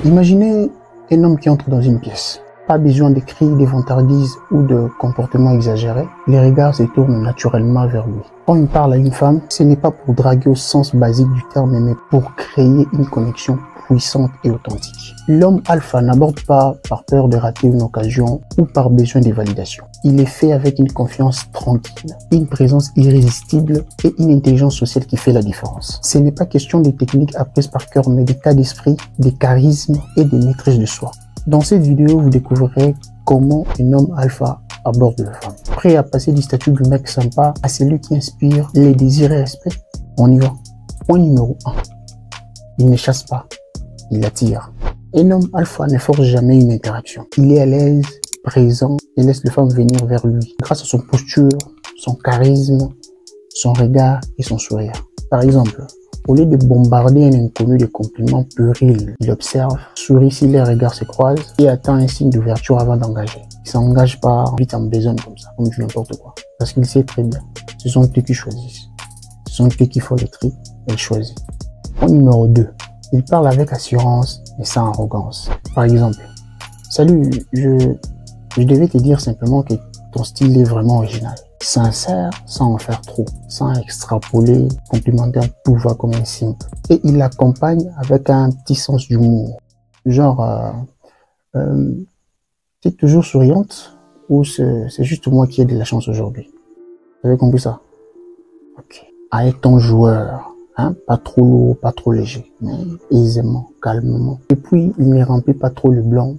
Imaginez un homme qui entre dans une pièce. Pas besoin de cris, de vantardises ou de comportements exagérés. Les regards se tournent naturellement vers lui. Quand il parle à une femme, ce n'est pas pour draguer au sens basique du terme, mais pour créer une connexion puissante et authentique. L'homme alpha n'aborde pas par peur de rater une occasion ou par besoin de validation. Il est fait avec une confiance tranquille, une présence irrésistible et une intelligence sociale qui fait la différence. Ce n'est pas question de techniques apprises par cœur, mais d'état d'esprit, de charisme et de maîtrise de soi. Dans cette vidéo, vous découvrirez comment un homme alpha aborde la femme. Prêt à passer du statut du mec sympa à celui qui inspire les désirs et respect? On y va. Point numéro 1. Il ne chasse pas, il attire. Un homme alpha ne force jamais une interaction. Il est à l'aise, présent et laisse les femmes venir vers lui grâce à son posture, son charisme, son regard et son sourire. Par exemple, au lieu de bombarder un inconnu de compliments puérils, il observe, sourit si les regards se croisent et attend un signe d'ouverture avant d'engager. Il s'engage pas vite en besogne comme ça, comme du n'importe quoi. Parce qu'il sait très bien, ce sont eux qui choisissent. Ce sont eux qui font le tri, elle choisit. Point numéro 2. Il parle avec assurance et sans arrogance. Par exemple, salut, je devais te dire simplement que ton style est vraiment original. Sincère, sans en faire trop, sans extrapoler, complimentaire, tout va comme un simple. Et il l'accompagne avec un petit sens d'humour. Genre, t'es toujours souriante ou c'est juste moi qui ai de la chance aujourd'hui? Vous avez compris ça? Ok. À être ton joueur, hein? Pas trop lourd, pas trop léger, mais aisément, calmement. Et puis, il ne remplit pas trop le blanc,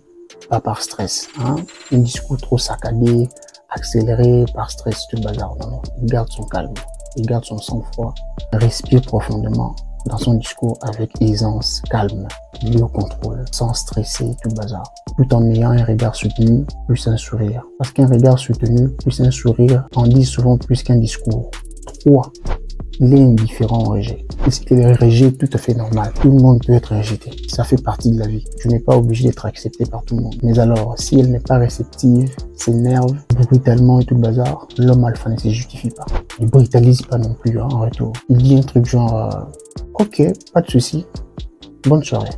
pas par stress, hein? Un discours trop saccadé, accéléré par stress, tout bazar. Non, non. Il garde son calme, il garde son sang-froid, respire profondément dans son discours avec aisance, calme, lié au contrôle, sans stresser, tout bazar. Tout en ayant un regard soutenu, plus un sourire. Parce qu'un regard soutenu, plus un sourire, en dit souvent plus qu'un discours. 3. Il est indifférent au rejet. Et c'est que le rejet est tout à fait normal. Tout le monde peut être rejeté. Ça fait partie de la vie. Tu n'es pas obligé d'être accepté par tout le monde. Mais alors, si elle n'est pas réceptive, s'énerve, brutalement et tout le bazar, l'homme alpha ne se justifie pas. Il brutalise pas non plus, hein, en retour. Il dit un truc genre, ok, pas de souci, bonne soirée.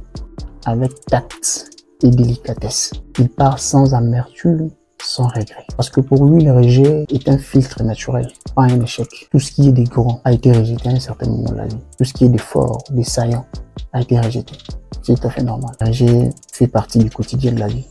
Avec tact et délicatesse. Il part sans amertume, sans regret. Parce que pour lui, le rejet est un filtre naturel, pas un échec. Tout ce qui est des grands a été rejeté à un certain moment de la vie. Tout ce qui est des forts, des saillants a été rejeté. C'est tout à fait normal. Le rejet fait partie du quotidien de la vie.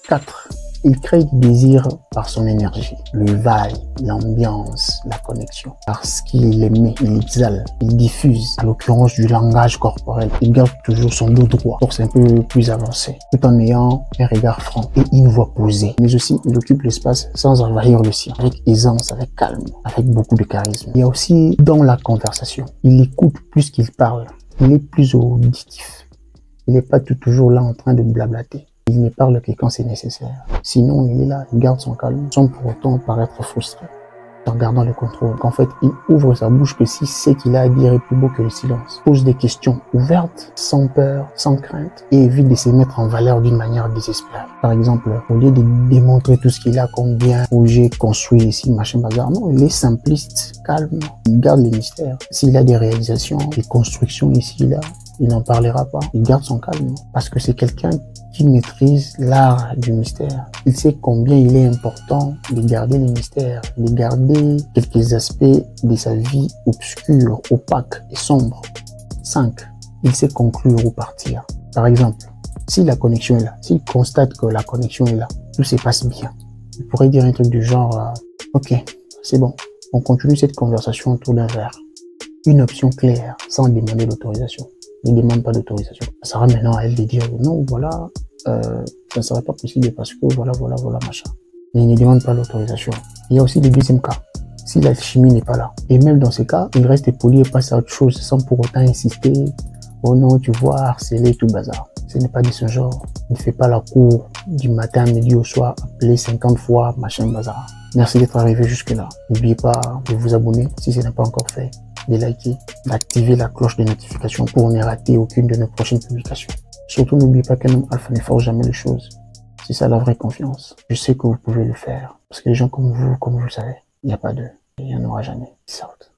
4. Il crée du désir par son énergie, le vibe, l'ambiance, la connexion. Parce qu'il émet, il exhale, il diffuse, à l'occurrence du langage corporel. Il garde toujours son dos droit, force un peu plus avancé, tout en ayant un regard franc et une voix posée. Mais aussi, il occupe l'espace sans envahir le sien, avec aisance, avec calme, avec beaucoup de charisme. Il y a aussi dans la conversation, il écoute plus qu'il parle, il est plus auditif. Il n'est pas toujours là en train de blablater. Il ne parle que quand c'est nécessaire. Sinon, il est là, il garde son calme, sans pour autant paraître frustré, en gardant le contrôle. En fait, il ouvre sa bouche que si ce qu'il a à dire est plus beau que le silence. Pose des questions ouvertes, sans peur, sans crainte, et évite de se mettre en valeur d'une manière désespérée. Par exemple, au lieu de démontrer tout ce qu'il a comme bien, projet construit ici, machin bazar, non, il est simpliste, calme, il garde les mystères. S'il a des réalisations, des constructions ici, là, il n'en parlera pas. Il garde son calme, parce que c'est quelqu'un qui maîtrise l'art du mystère. Il sait combien il est important de garder les mystères, de garder quelques aspects de sa vie obscure, opaque et sombre. 5. Il sait conclure ou partir. Par exemple, si la connexion est là, s'il constate que la connexion est là, tout se passe bien, il pourrait dire un truc du genre ok, c'est bon, on continue cette conversation autour d'un verre. Une option claire, sans demander l'autorisation. Ne demande pas d'autorisation. Ça sera maintenant à elle de dire non, voilà, ça ne serait pas possible parce que voilà, machin. Mais il ne demande pas l'autorisation. Il y a aussi le deuxième cas, si l'alchimie n'est pas là. Et même dans ces cas, il reste poli et passe à autre chose sans pour autant insister. Oh non, tu vois, harceler, tout bazar. Ce n'est pas de ce genre. Il ne fait pas la cour du matin, midi au soir, appeler 50 fois, machin, bazar. Merci d'être arrivé jusque-là. N'oubliez pas de vous abonner si ce n'est pas encore fait, de liker, d'activer la cloche de notification pour ne rater aucune de nos prochaines publications. Surtout, n'oubliez pas qu'un homme alpha ne force jamais les choses. C'est ça la vraie confiance. Je sais que vous pouvez le faire. Parce que les gens comme vous le savez, il n'y a pas d'eux. Il n'y en aura jamais. Peace out.